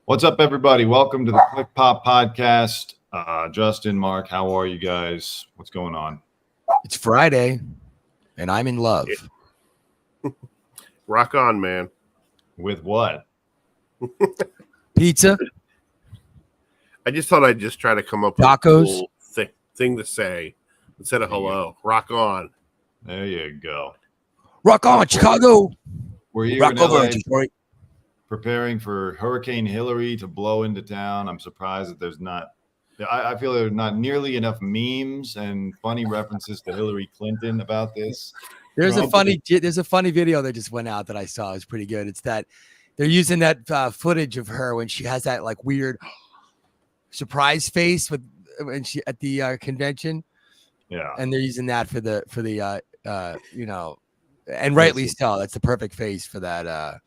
What's up, everybody? Welcome to the Quick Pop Podcast. Justin, Mark, how are you guys? What's going on? It's Friday, and I'm in love. Rock on, man. With what? Pizza, I just thought I'd just try to come up with Tacos. a cool thing to say instead of hello. Rock on. There you go. rock on, Chicago. We're here Rock in over, LA Detroit. preparing for Hurricane Hillary to blow into town. I'm surprised that there's not. I feel there's not nearly enough memes and funny references to Hillary Clinton about this. There's a funny video that just went out that I saw. It's pretty good. It's that they're using that footage of her when she has that like weird surprise face when she at the convention. Yeah, and they're using that for the and rightly so. That's the perfect face for that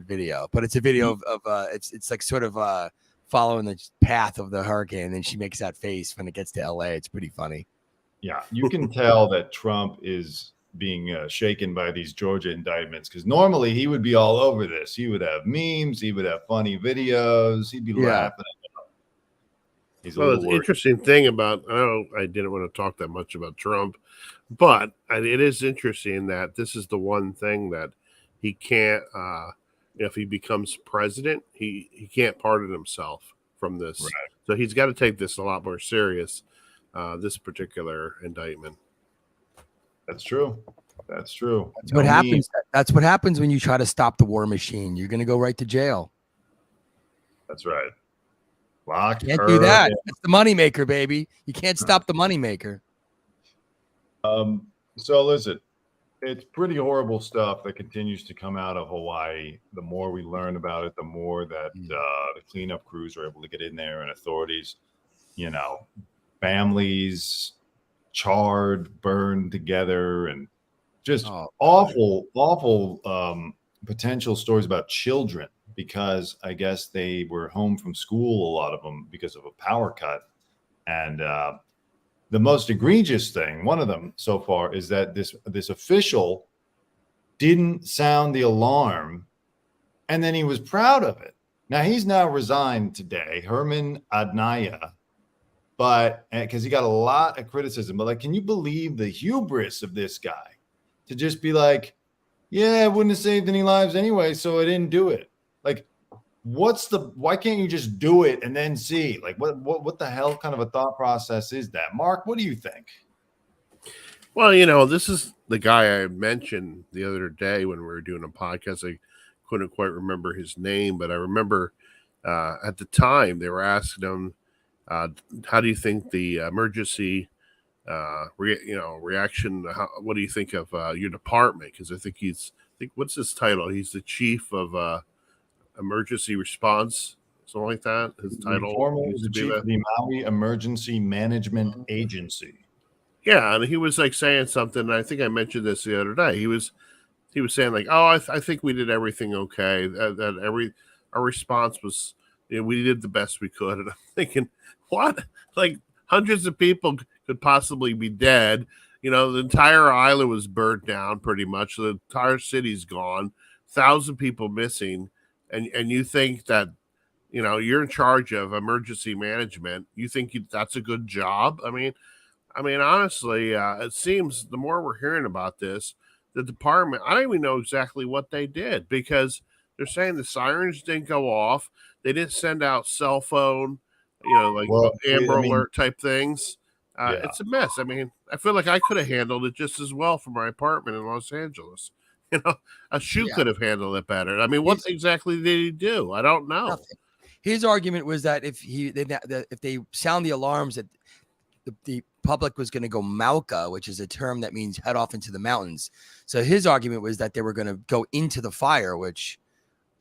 video. But it's a video of it's like sort of following the path of the hurricane, and then she makes that face when it gets to LA. It's pretty funny. Yeah, you can tell that Trump is being shaken by these Georgia indictments, because normally he would be all over this. He would have memes, he would have funny videos, he'd be laughing. Well, the interesting thing about, I didn't want to talk that much about Trump, but it is interesting that this is the one thing that he can't, if he becomes president, he can't pardon himself from this. Right. So he's got to take this a lot more serious, this particular indictment. That's true. That's true. That's what happens. That's what happens when you try to stop the war machine. You're going to go right to jail. That's right. Can't do that. It's the moneymaker, baby. You can't stop the moneymaker. So listen, it's pretty horrible stuff that continues to come out of Hawaii. The more we learn about it, the more that the cleanup crews are able to get in there, and authorities, families charred, burned together, and just awful potential stories about children, because I guess they were home from school, a lot of them, because of a power cut. And the most egregious thing, one of them so far, is that this official didn't sound the alarm, and then he was proud of it. Now, he's now resigned today, Herman Adnaya, but because he got a lot of criticism. But can you believe the hubris of this guy to just be like, yeah, it wouldn't have saved any lives anyway, so I didn't do it. Why can't you just do it and then see? What the hell kind of a thought process is that? Mark, what do you think? Well, this is the guy I mentioned the other day when we were doing a podcast. I couldn't quite remember his name, but I remember at the time they were asking him, how do you think the emergency reaction, what do you think of your department? Because I think what's his title? He's the chief of emergency response, something like that. His title used to be the Maui Emergency Management Agency. Yeah, and he was saying something. And I think I mentioned this the other day. He was saying I think we did everything okay. That our response was, we did the best we could. And I'm thinking, what? Hundreds of people could possibly be dead. The entire island was burned down pretty much. The entire city's gone. 1,000 people missing. And you think that, you're in charge of emergency management. You think that's a good job? I mean, honestly, it seems the more we're hearing about this, the department, I don't even know exactly what they did, because they're saying the sirens didn't go off. They didn't send out cell phone, Amber Alert type things. It's a mess. I mean, I feel like I could have handled it just as well from my apartment in Los Angeles. A shoe could have handled it better. I mean, what exactly did he do? I don't know. Nothing. His argument was that if they sound the alarms, that the public was going to go mauka, which is a term that means head off into the mountains. So his argument was that they were going to go into the fire, which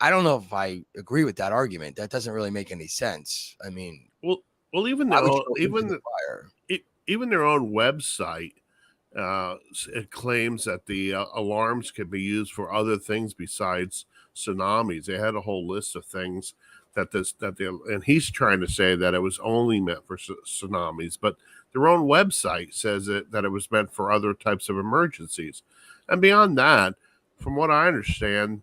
I don't know if I agree with that argument. That doesn't really make any sense. I mean, well, even their own website. It claims that the alarms can be used for other things besides tsunamis. They had a whole list of things and he's trying to say that it was only meant for tsunamis, but their own website says that it was meant for other types of emergencies. And beyond that, from what I understand,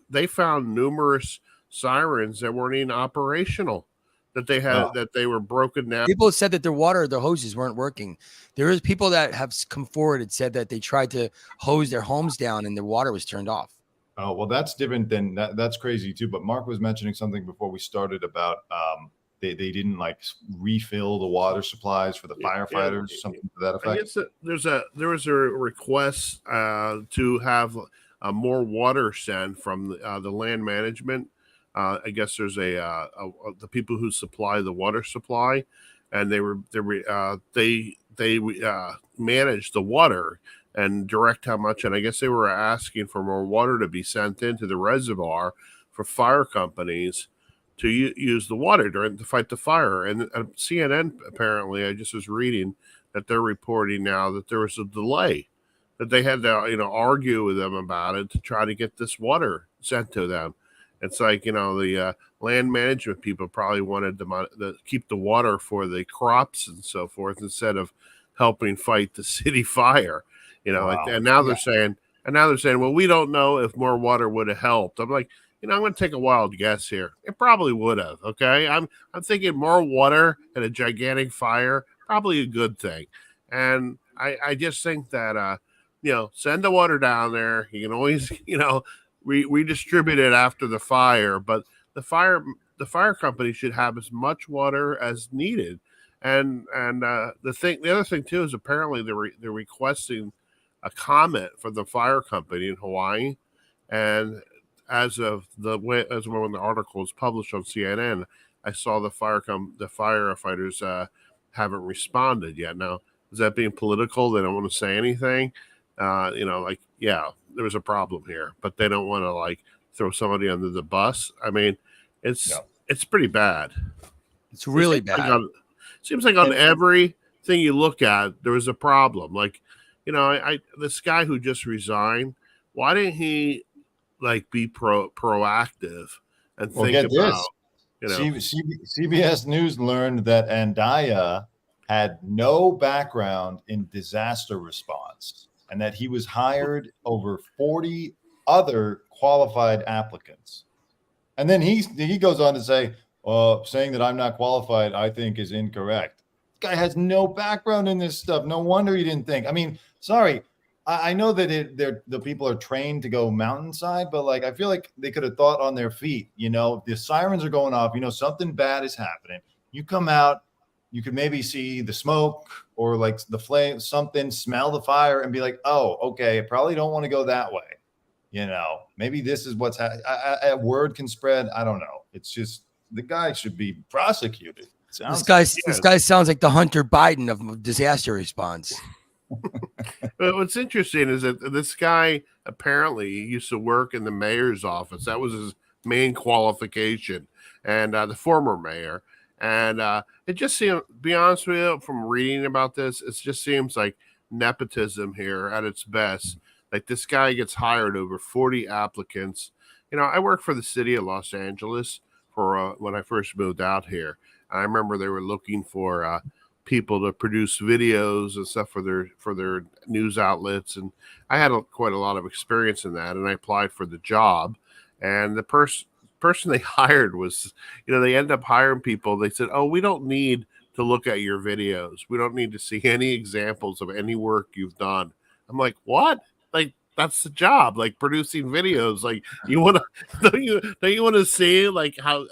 they found numerous sirens that weren't even operational, that they were broken down. People said that their hoses weren't working. There is people that have come forward and said that they tried to hose their homes down and the water was turned off. Oh, well, that's different than that. That's crazy too. But Mark was mentioning something before we started about they didn't like refill the water supplies for the firefighters, something to that effect. I guess there was a request to have more water sent from the land management. I guess there's the people who supply the water supply, and they manage the water and direct how much. And I guess they were asking for more water to be sent into the reservoir for fire companies to use the water to fight the fire. And CNN, apparently, I just was reading that they're reporting now that there was a delay, that they had to argue with them about it to try to get this water sent to them. It's like, the land management people probably wanted to keep the water for the crops and so forth instead of helping fight the city fire. Wow. And now they're saying, well, we don't know if more water would have helped. I'm like, I'm going to take a wild guess here. It probably would have. Okay, I'm thinking more water and a gigantic fire, probably a good thing. And I just think that send the water down there. You can always redistribute it after the fire, but the fire company should have as much water as needed. And the other thing too is apparently they're requesting a comment from the fire company in Hawaii, and as when the article was published on CNN, I saw the firefighters haven't responded yet. Now, is that being political? They don't want to say anything. There was a problem here, but they don't want to throw somebody under the bus. I mean, it's pretty bad. It's really bad. Seems like on everything you look at, there was a problem. This guy who just resigned, why didn't he be proactive and think about this? CBS News learned that Andaya had no background in disaster response and that he was hired over 40 other qualified applicants. And then he goes on to say, saying that I'm not qualified, I think is incorrect. This guy has no background in this stuff. No wonder he didn't think. I mean, sorry. I know that the people are trained to go mountainside, but I feel like they could have thought on their feet. The sirens are going off. Something bad is happening. You come out, you could maybe see the smoke or the flame, something, smell the fire, and be like, "Oh, okay, I probably don't want to go that way." Maybe this is what's happening. A word can spread. I don't know. It's just the guy should be prosecuted. This guy sounds like the Hunter Biden of disaster response. But what's interesting is that this guy apparently used to work in the mayor's office. That was his main qualification, and the former mayor. And it just seems, to be honest with you, from reading about this, it just seems like nepotism here at its best. This guy gets hired over 40 applicants. I worked for the city of Los Angeles for when I first moved out here. I remember they were looking for people to produce videos and stuff for their news outlets, and I had quite a lot of experience in that, and I applied for the job. And the person they hired was, they end up hiring people. They said, "Oh, we don't need to look at your videos. We don't need to see any examples of any work you've done." I'm like, what? That's the job, producing videos. You want to don't you want to see how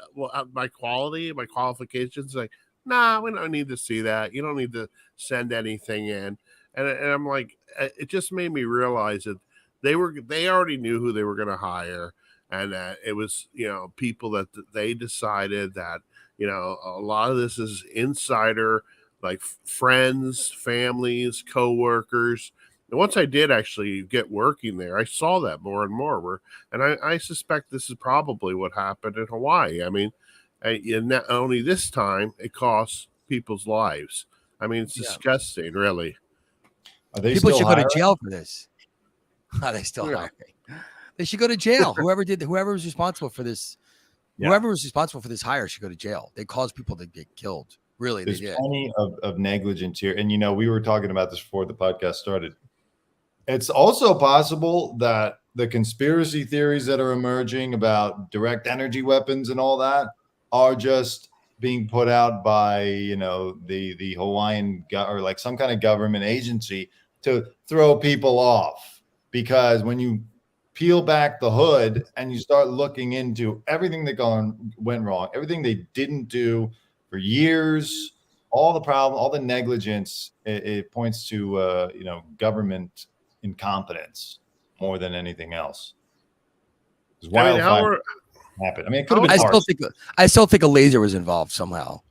my quality, my qualifications? Nah, we don't need to see that. You don't need to send anything in. And I'm like, it just made me realize that they already knew who they were going to hire, and that it was people that they decided that a lot of this is insider, friends, families, coworkers. And once I did actually get working there, I saw that more and more. And I suspect this is probably what happened in Hawaii. I mean, and not only this time, it costs people's lives. I mean, it's disgusting, really. People should go to jail for this. Are they still hiring? They should go to jail. Whoever was responsible for this, whoever was responsible for this hire should go to jail. They caused people to get killed. Really, there's plenty of negligence here. And we were talking about this before the podcast started. It's also possible that the conspiracy theories that are emerging about direct energy weapons and all that are just being put out by, the Hawaiian or like some kind of government agency to throw people off. Because when you peel back the hood and you start looking into everything that went wrong, everything they didn't do for years, all the problem, all the negligence, it points to government incompetence more than anything else. Wildfire happened. I mean, it could have been I still think a laser was involved somehow.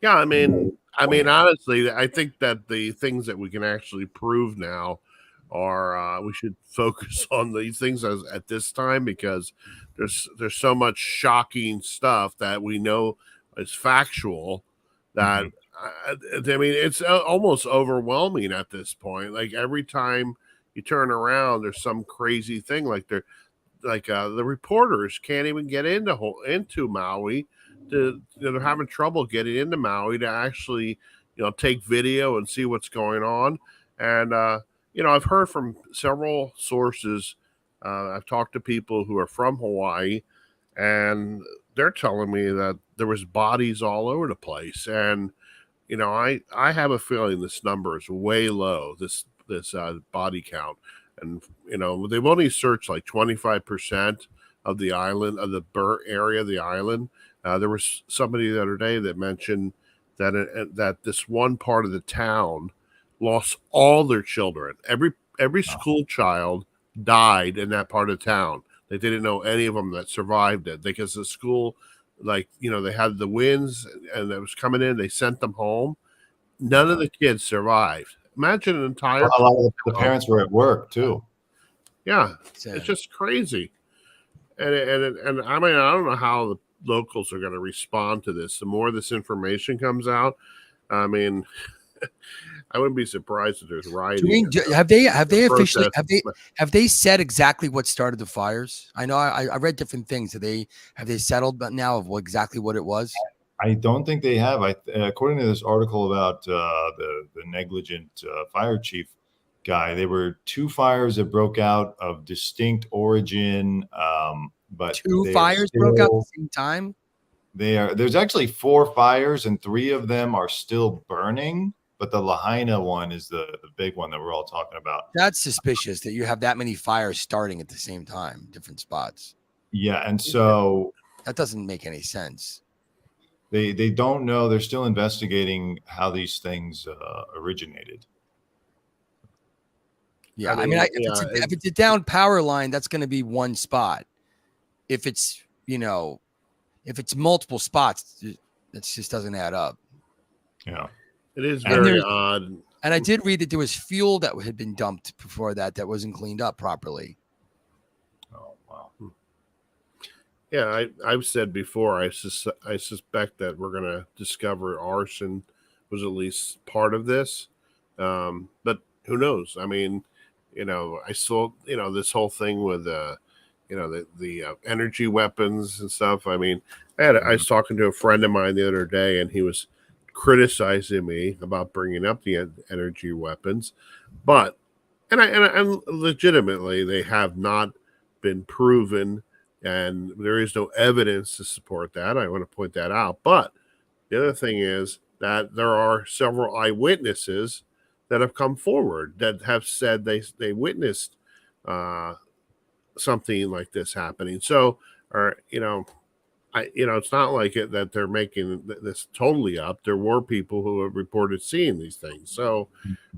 Yeah, I mean, honestly, I think that the things that we can actually prove now are we should focus on these things at this time, because there's so much shocking stuff that we know is factual that I mean, it's almost overwhelming at this point. Like every time you turn around, there's some crazy thing. Like the reporters can't even get into Maui. They're having trouble getting into Maui to actually take video and see what's going on. And I've heard from several sources. I've talked to people who are from Hawaii, and they're telling me that there was bodies all over the place. And I have a feeling this number is way low. This body count, and they've only searched like 25% of the island, of the burnt area of the island. There was somebody the other day that mentioned that this one part of the town lost all their children. Every school child died in that part of town. They didn't know any of them that survived it, because the school, they had the winds and it was coming in. They sent them home. None of the kids survived. Imagine an entire. A lot of the parents were at work too. Yeah, it's just crazy. And I mean, I don't know how the locals are going to respond to this. The more this information comes out, I mean, I wouldn't be surprised if there's rioting. Have they officially have they said exactly what started the fires? I know I read different things. Have they settled now of exactly what it was? I don't think they have. According to this article about the negligent fire chief guy, there were 2 fires that broke out of distinct origin. But 2 fires broke out at the same time. There's actually 4 fires, and 3 of them are still burning. But the Lahaina one is the big one that we're all talking about. That's suspicious that you have that many fires starting at the same time, different spots. Yeah, and so that doesn't make any sense. They don't know. They're still investigating how these things originated. Yeah, I mean, if it's a down power line, that's going to be one spot. If it's if it's multiple spots, that just doesn't add up. Yeah, it is very odd. And I did read that there was fuel that had been dumped before that wasn't cleaned up properly. Oh wow. Yeah, I've said before, I suspect that we're going to discover arson was at least part of this. But who knows? I mean, I saw, this whole thing with, the energy weapons and stuff. I mean, I was talking to a friend of mine the other day, and he was criticizing me about bringing up the energy weapons. But, and legitimately, they have not been proven, and there is no evidence to support that. I want to point that out. But the other thing is that there are several eyewitnesses that have come forward that have said they witnessed something like this happening. So, it's not like that they're making this totally up. There were people who have reported seeing these things. So,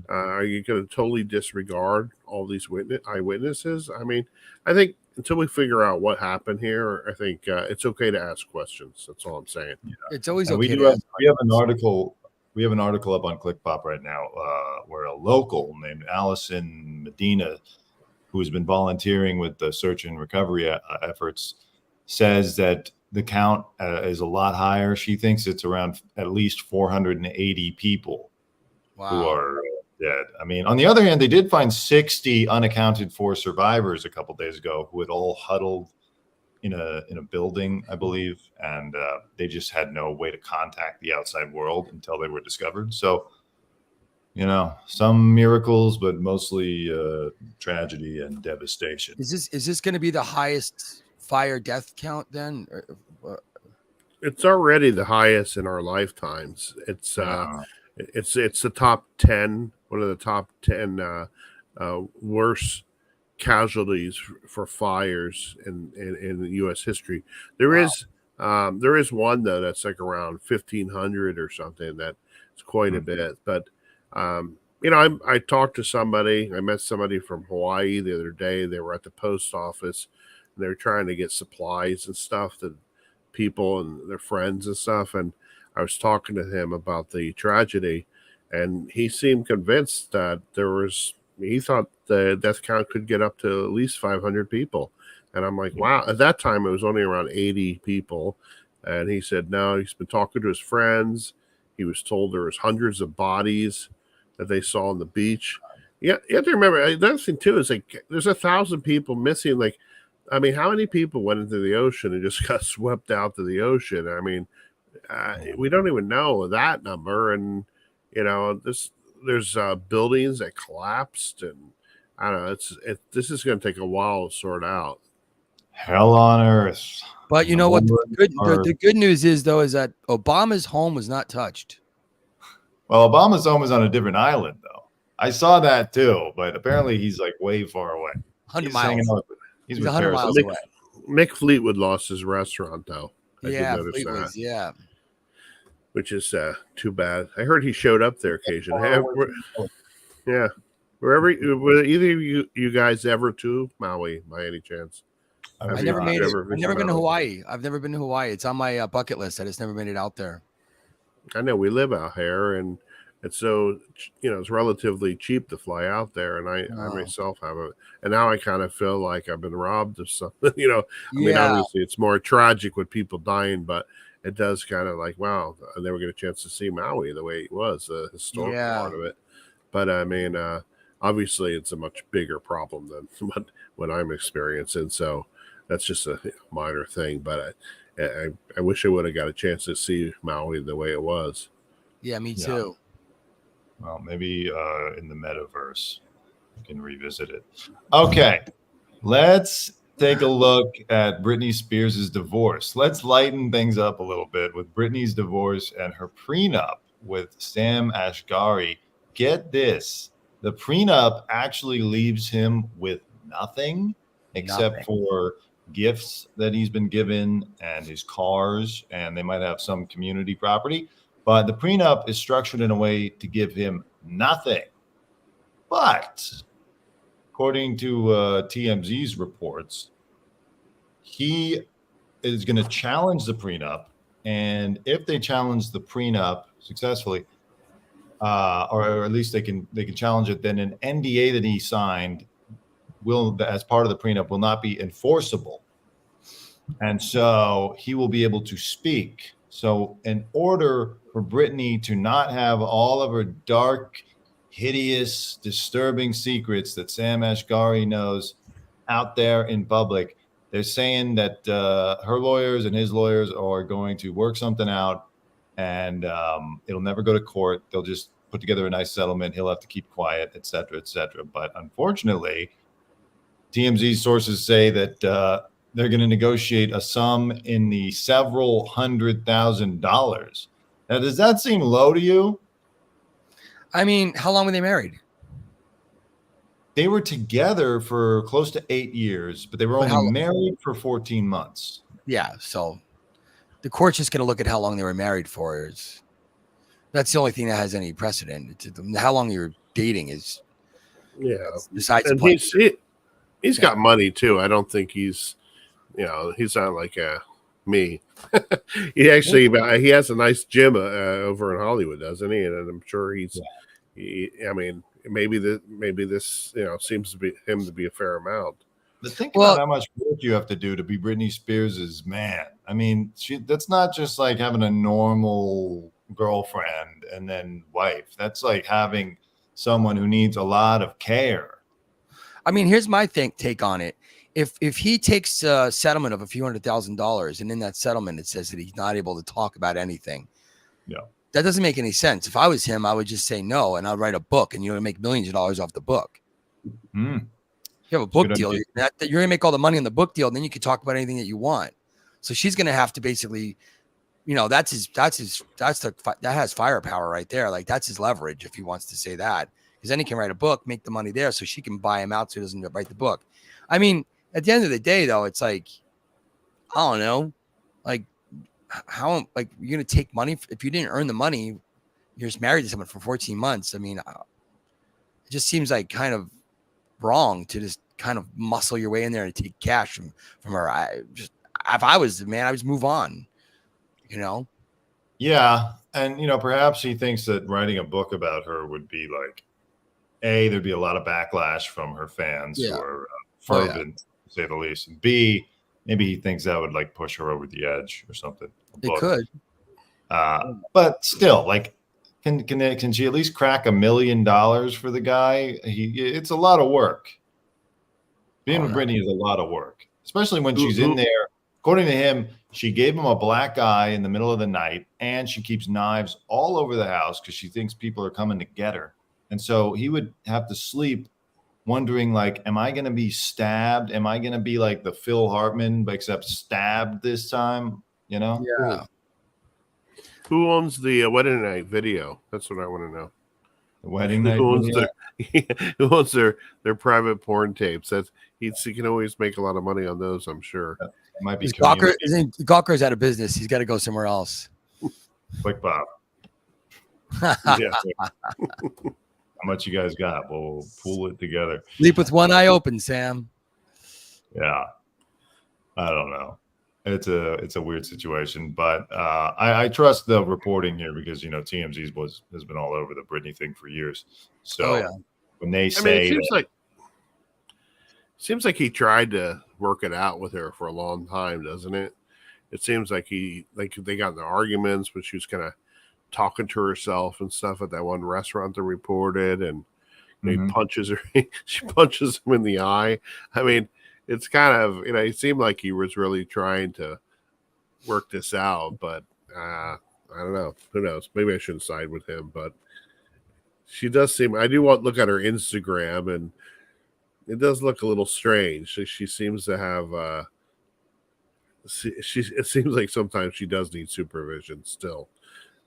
are you going to totally disregard all these eyewitnesses? I mean, I think until we figure out what happened here, I think it's okay to ask questions. That's all I'm saying. Yeah. It's always okay. We have an article. We have an article up on ClickPop right now where a local named Allison Medina, who has been volunteering with the search and recovery efforts, says that the count is a lot higher. She thinks it's around at least 480 people who are dead. I mean, on the other hand, they did find 60 unaccounted for survivors a couple days ago who had all huddled in a building, I believe, and they just had no way to contact the outside world until they were discovered. So You know, some miracles, but mostly tragedy and devastation. Is this going to be the highest fire death count then? It's already the highest in our lifetimes. It's Yeah. it's the top 10, one of the top 10 worst casualties for fires in U.S. history. There Wow. is one though that's like around 1,500 or something. That's quite a bit. But I talked to somebody. I met somebody from Hawaii the other day. They were at the post office. And they were trying to get supplies and stuff to people and their friends and stuff. And I was talking to him about the tragedy, and he seemed convinced that he thought the death count could get up to at least 500 people. And I'm like, wow. At that time, it was only around 80 people. And he said, no, he's been talking to his friends. He was told there was hundreds of bodies that they saw on the beach. Yeah, you have to remember, another thing, too, is like there's 1,000 people missing. Like, I mean, how many people went into the ocean and just got swept out to the ocean? I mean, we don't even know that number. And, there's buildings that collapsed. And I don't know, this is going to take a while to sort out. Hell on earth. But you know what? The good news is, though, is that Obama's home was not touched. Well, Obama's home is on a different island, though. I saw that too, but apparently he's like way far away. 100 miles. He's 100 miles away. Mick Fleetwood lost his rrestaurant, though. Yeah, Fleetwood's, yeah. Which is too bad. I heard he showed up there occasionally. Yeah. Were either of you guys ever to Maui by any chance? I've never been to Hawaii. I've never been to Hawaii. It's on my bucket list. I just never made it out there. I know we live out here, and it's so it's relatively cheap to fly out there, and I myself haven't. And now I kind of feel like I've been robbed of something. I mean, obviously it's more tragic with people dying, but it does kind of like, wow, I never get a chance to see Maui the way it was, the historical part of it. But I mean, obviously it's a much bigger problem than what I'm experiencing. So that's just a minor thing, but I wish I would have got a chance to see Maui the way it was. Yeah, me too. Well, maybe in the metaverse we can revisit it. Okay, let's take a look at Britney Spears' divorce. Let's lighten things up a little bit with Britney's divorce and her prenup with Sam Asghari. Get this. The prenup actually leaves him with nothing except for gifts that he's been given and his cars, and they might have some community property. But the prenup is structured in a way to give him nothing. But according to TMZ's reports, he is going to challenge the prenup. And if they challenge the prenup successfully, or at least they can challenge it, then an NDA that he signed as part of the prenup will not be enforceable. And so he will be able to speak. So in order for Britney to not have all of her dark, hideous, disturbing secrets that Sam Asghari knows out there in public, they're saying that her lawyers and his lawyers are going to work something out, and it'll never go to court. They'll just put together a nice settlement. He'll have to keep quiet, et cetera, et cetera. But unfortunately, TMZ sources say that they're going to negotiate a sum in the several $100,000. Now, does that seem low to you? I mean, how long were they married? They were together for close to 8 years, but they were only married for 14 months. Yeah, so the court's just going to look at how long they were married for. That's the only thing that has any precedent. How long you're dating is besides. And he's got money too. I don't think he's not like me. He has a nice gym over in Hollywood, doesn't he? And I'm sure I mean, maybe this seems to be him to be a fair amount. But think about how much work you have to do to be Britney Spears' man. I mean, that's not just like having a normal girlfriend and then wife. That's like having someone who needs a lot of care. I mean, here's my take on it. If he takes a settlement of a few $100,000, and in that settlement it says that he's not able to talk about anything, that doesn't make any sense. If I was him, I would just say no, and I'd write a book, and you're gonna make millions of dollars off the book. Mm. You have a book Good deal, idea. you're gonna make all the money on the book deal, and then you can talk about anything that you want. So she's gonna have to basically, that has firepower right there. Like that's his leverage if he wants to say that, because then he can write a book, make the money there, so she can buy him out so he doesn't write the book. I mean, at the end of the day, though, it's like, I don't know, like how, like you're gonna take money if you didn't earn the money, you're just married to someone for 14 months. I mean, it just seems like kind of wrong to just kind of muscle your way in there and take cash from her. If I was the man, I would just move on. Yeah, and perhaps he thinks that writing a book about her would be like, there'd be a lot of backlash from her fans who are fervent, to say the least. And B, maybe he thinks that would like push her over the edge or something. It could. But still, like, can she at least crack $1 million for the guy? It's a lot of work. Being with Britney is a lot of work, especially when she's in there. According to him, she gave him a black eye in the middle of the night, and she keeps knives all over the house because she thinks people are coming to get her. And so he would have to sleep wondering, like, am I going to be stabbed? Am I going to be like the Phil Hartman, except stabbed this time? Yeah. Who owns the wedding night video? That's what I want to know. The wedding night who video? Who owns their private porn tapes? He can always make a lot of money on those, I'm sure. It might be Gawker's out of business. He's got to go somewhere else. Quick Bob. Yeah. How much you guys got? We'll pool it together. Sleep with one eye open, Sam. Yeah. I don't know. It's a weird situation, but I trust the reporting here because TMZ has been all over the Britney thing for years. So when they say, it seems like he tried to work it out with her for a long time, doesn't it? It seems like they got into arguments, but she was kind of talking to herself and stuff at that one restaurant that reported, and he punches her. She punches him in the eye. I mean, it's kind of, it seemed like he was really trying to work this out, but I don't know. Who knows? Maybe I shouldn't side with him, but she does seem, I do want to look at her Instagram, and it does look a little strange. She seems to have, it seems like sometimes she does need supervision still.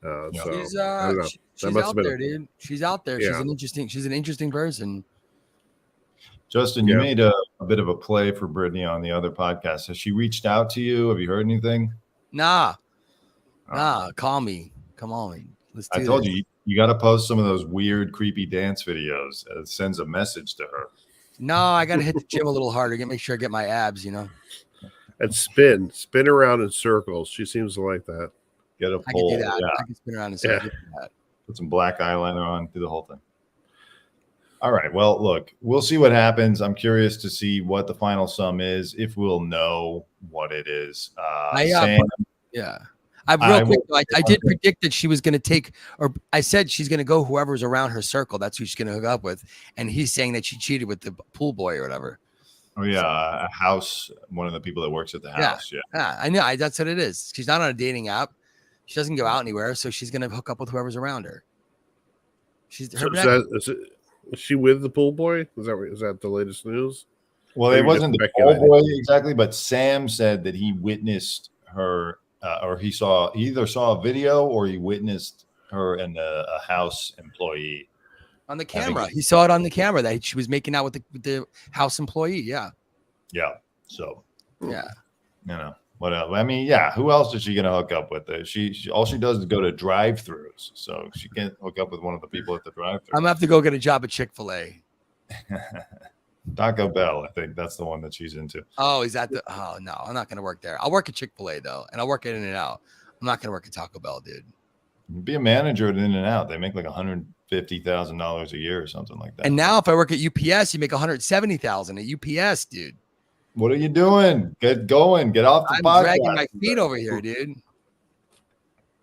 So she's I don't know. She's out there, dude. She's out there. Yeah. She's an interesting person. Justin, you made a bit of a play for Britney on the other podcast. Has she reached out to you? Have you heard anything? Nah. Call me. Come on. Let's do I told you got to post some of those weird, creepy dance videos. It sends a message to her. No, I got to hit the gym a little harder. Make sure I get my abs, And spin around in circles. She seems to like that. Get a I can pole. do that. Yeah. I can spin around in circles. Put some black eyeliner on, do the whole thing. All right. Well, look, we'll see what happens. I'm curious to see what the final sum is, if we'll know what it is. I did predict that she was going to take, or I said she's going to go whoever's around her circle. That's who she's going to hook up with. And he's saying that she cheated with the pool boy or whatever. Oh, yeah. A house, one of the people that works at the house. Yeah. I know. That's what it is. She's not on a dating app. She doesn't go out anywhere. So she's going to hook up with whoever's around her. Is she with the pool boy? Is that the latest news? Well, it wasn't the pool boy exactly, but Sam said that he witnessed her, or he either saw a video or he witnessed her and a house employee on the camera. He saw it on the camera that she was making out with the house employee. Yeah. Yeah. So. Yeah. What else? I mean, who else is she going to hook up with? She all she does is go to drive-thrus, so she can't hook up with one of the people at the drive-thru. I'm gonna have to go get a job at Chick-fil-A. Taco Bell, I think that's the one that she's into. Oh, is that the? Oh no, I'm not gonna work there. I'll work at Chick-fil-A though, and I'll work at In-N-Out. I'm not gonna work at Taco Bell, dude. Be a manager at In-N-Out. They make like $150,000 a year or something like that. And now, if I work at UPS, you make $170,000 at UPS, dude. What are you doing? Get going. Get off the podcast. I'm dragging my feet over here, dude.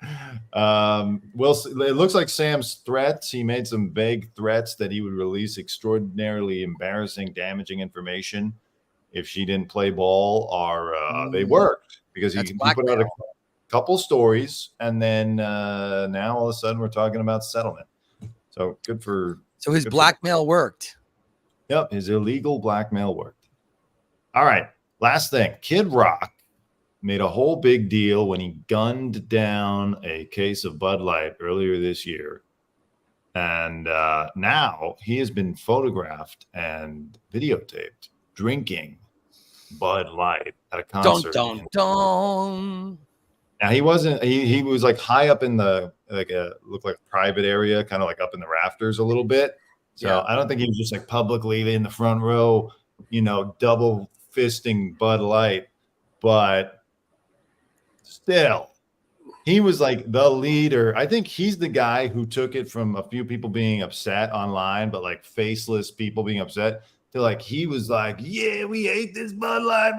It looks like Sam's threats. He made some vague threats that he would release extraordinarily embarrassing, damaging information if she didn't play ball. Or they worked because he put out couple stories, and then now all of a sudden we're talking about settlement. So good for. So his good blackmail worked. Yep, his illegal blackmail worked. All right, last thing. Kid Rock made a whole big deal when he gunned down a case of Bud Light earlier this year. And now he has been photographed and videotaped drinking Bud Light at a concert. Dun, dun, dun. Now he wasn't, he was like high up in the, looked like a private area, kind of like up in the rafters a little bit. So Yeah. I don't think he was just like publicly in the front row, double fisting Bud Light, but still, he was like the leader. I think he's the guy who took it from a few people being upset online, but like faceless people being upset, to like he was like, yeah, we hate this Bud Light,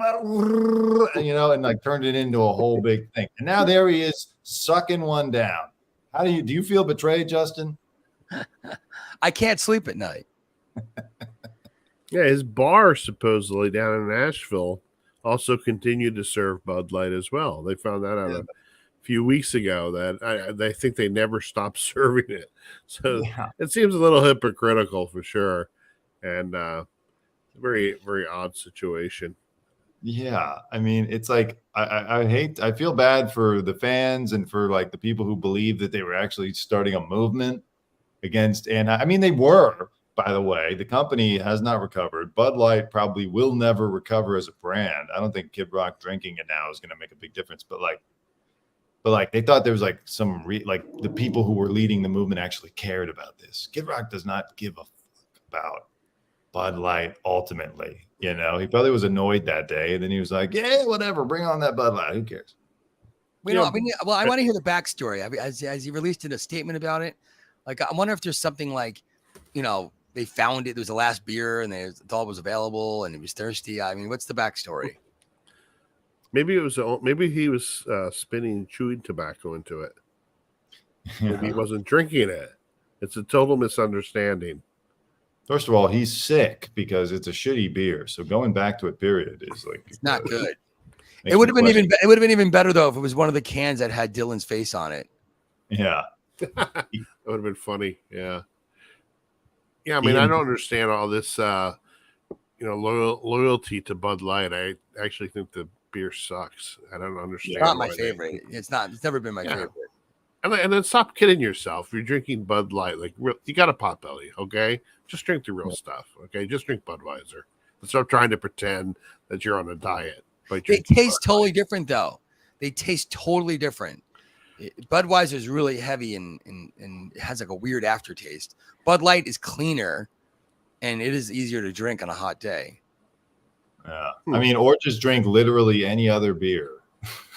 and like turned it into a whole big thing. And now there he is sucking one down. How do you feel betrayed, Justin? I can't sleep at night. Yeah, his bar supposedly down in Nashville also continued to serve Bud Light as well. They found that out a few weeks ago that they think they never stopped serving it. So it seems a little hypocritical for sure, and very, very odd situation. Yeah, I mean, it's like I feel bad for the fans and for like the people who believe that they were actually starting a movement against. And I mean, they were. By the way, the company has not recovered. Bud Light probably will never recover as a brand. I don't think Kid Rock drinking it now is going to make a big difference. But they thought there was like some like the people who were leading the movement actually cared about this. Kid Rock does not give a fuck about Bud Light ultimately. He probably was annoyed that day, and then he was like, "Yeah, whatever, bring on that Bud Light. Who cares?" I want to hear the backstory. As he released a statement about it, like I wonder if there's something like, they found it. There was the last beer, and they thought it was available, and he was thirsty. I mean, what's the backstory? Maybe he was spinning chewing tobacco into it. Maybe he wasn't drinking it. It's a total misunderstanding. First of all, he's sick because it's a shitty beer. So going back to it, period, is like it's not good. It would have been even better though if it was one of the cans that had Dylan's face on it. Yeah, that would have been funny. Yeah. Yeah, I mean, I don't understand all this, loyalty to Bud Light. I actually think the beer sucks. I don't understand. It's not my favorite. It's never been my favorite. And then stop kidding yourself. If you're drinking Bud Light, like you got a pot belly, okay? Just drink the real stuff, okay? Just drink Budweiser. And stop trying to pretend that you're on a diet. They taste totally different, though. They taste totally different. Budweiser is really heavy and has like a weird aftertaste. Bud Light is cleaner, and it is easier to drink on a hot day. Yeah, I mean, or just drink literally any other beer,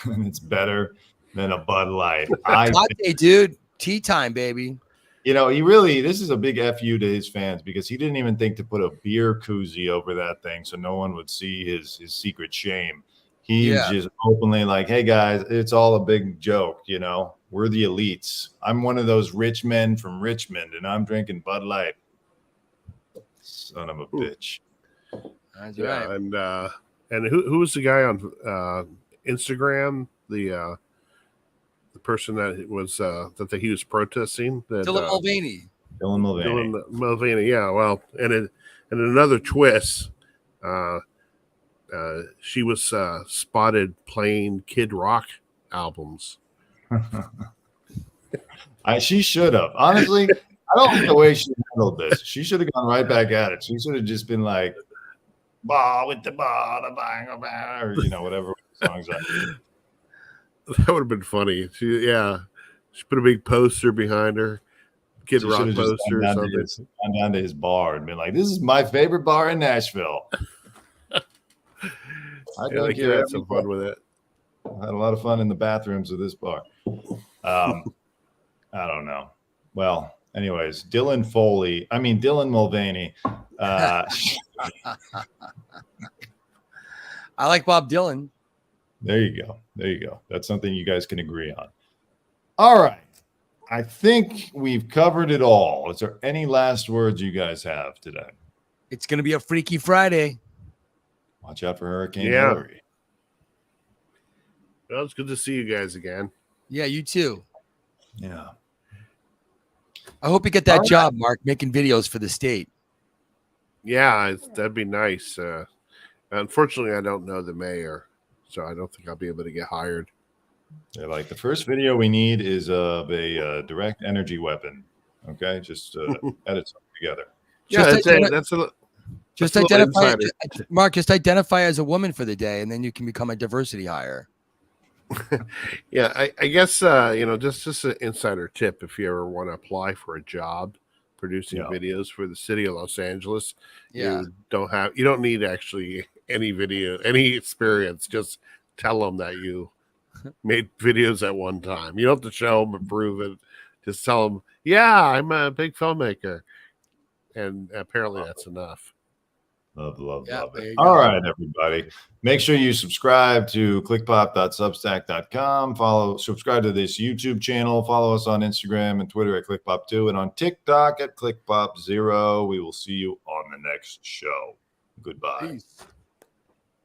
and it's better than a Bud Light. Hot day, dude. Tea time, baby. This is a big FU to his fans because he didn't even think to put a beer koozie over that thing so no one would see his secret shame. He's just openly like, hey, guys, it's all a big joke. We're the elites. I'm one of those rich men from Richmond, and I'm drinking Bud Light. Son of a bitch. That's right. And who was the guy on Instagram? The person that was that he was protesting. Dylan Mulvaney. Dylan Mulvaney. Yeah. Well, and another twist. She was spotted playing Kid Rock albums. She should have. Honestly, I don't like the way she handled this. She should have gone right back at it. She should have just been like, ball with the ball, the bang, or whatever songs are. That would have been funny. She put a big poster behind her. Kid Rock poster or something. Gone down to his bar and been like, this is my favorite bar in Nashville. I had some fun with it. I had a lot of fun in the bathrooms of this bar. I don't know. Well, anyways, Dylan Mulvaney. I like Bob Dylan. There you go. That's something you guys can agree on. All right. I think we've covered it all. Is there any last words you guys have today? It's going to be a Freaky Friday. Watch out for Hurricane Hillary. Well, it's good to see you guys again. Yeah, you too. Yeah. I hope you get that job, Mark, making videos for the state. Yeah, that'd be nice. Unfortunately, I don't know the mayor, so I don't think I'll be able to get hired. They're like, the first video we need is of a direct energy weapon. Okay, just edit something together. Yeah, Just that's a Just little identify, insider. Mark. Just identify as a woman for the day, and then you can become a diversity hire. Yeah, I guess just an insider tip if you ever want to apply for a job producing videos for the city of Los Angeles. Yeah. You don't need actually any experience. Just tell them that you made videos at one time. You don't have to show them and prove it. Just tell them, yeah, I'm a big filmmaker, and apparently that's enough. Love Yeah, it. there you All go. right, everybody. Make sure you subscribe to clickpop.substack.com. Subscribe to this YouTube channel. Follow us on Instagram and Twitter at clickpop2 and on TikTok at clickpop0. We will see you on the next show. Goodbye. Peace.